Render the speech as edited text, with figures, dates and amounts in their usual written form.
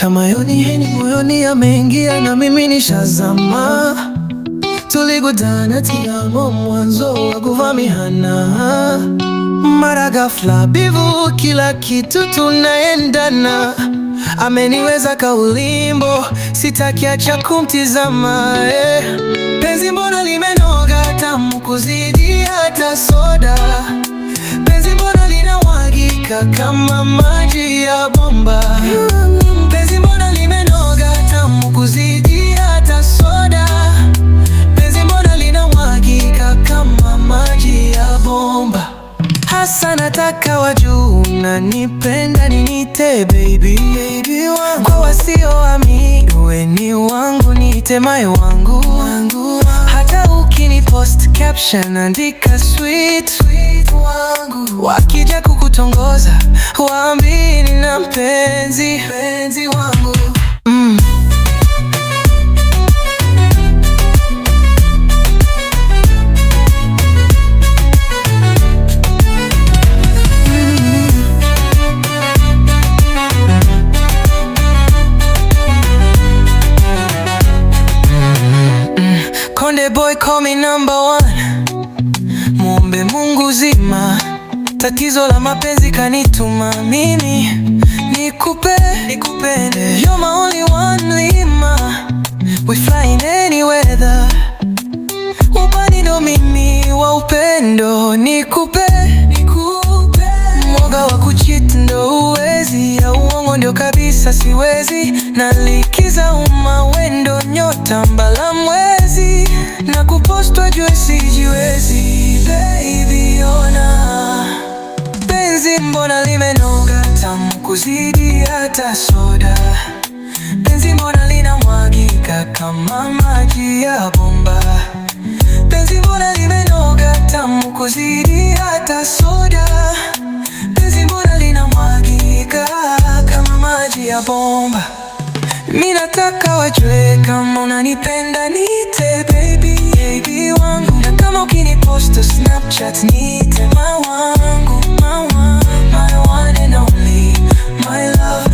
Kama yoni moyoni yameingia na mimi nishazama. Tulikutana tiamo mwanzo wa kuvamihana, mara ghafla bivu kila kitu tunaendana. Ameniweza kaulimbo, sitaki acha kumtizama Penzi mbona limenoga tamu kuzidi hata soda. Penzi mbona linawagika kama maji ya bomba. Penzi mbona limenoga tamu kuzidi hata soda. Penzi mbona linawagika kama maji ya bomba. Hasa nataka wajue unanipenda ninite baby, baby wangu. Kwa wasioamini we ni wangu, niite my wangu. Hata ukini post caption andika sweet, sweet wangu. Wakija kukutongoza waambie nina mpenzi, mpenzi wangu. Konde boy call me number one. Muombe Mungu zima, tatizo la mapenzi kanituma mimi nikupende. You're my only one lima, we flying any weather. Ubani ndo mimi wa upendo nikupe. Mwoga wa kucheat ndo uwezi, ya uongo ndio kabisa siwezi. Nalikiza umawendo nyota mbala mwezi, na kupost wajue sijiwezi. Baby ona, penzi mbona limenoga tamu kuzidi hata soda. Penzi mbona linamwagika kama maji ya bomba. Penzi mbona limenoga tamu kuzidi hata soda. Penzi mbona linamwagika kama maji ya bomba. Mimi nataka wajue kama unanipenda niite baby, baby wangu. Na kama ukinipost Snapchat niite my wangu, my one and only, my love.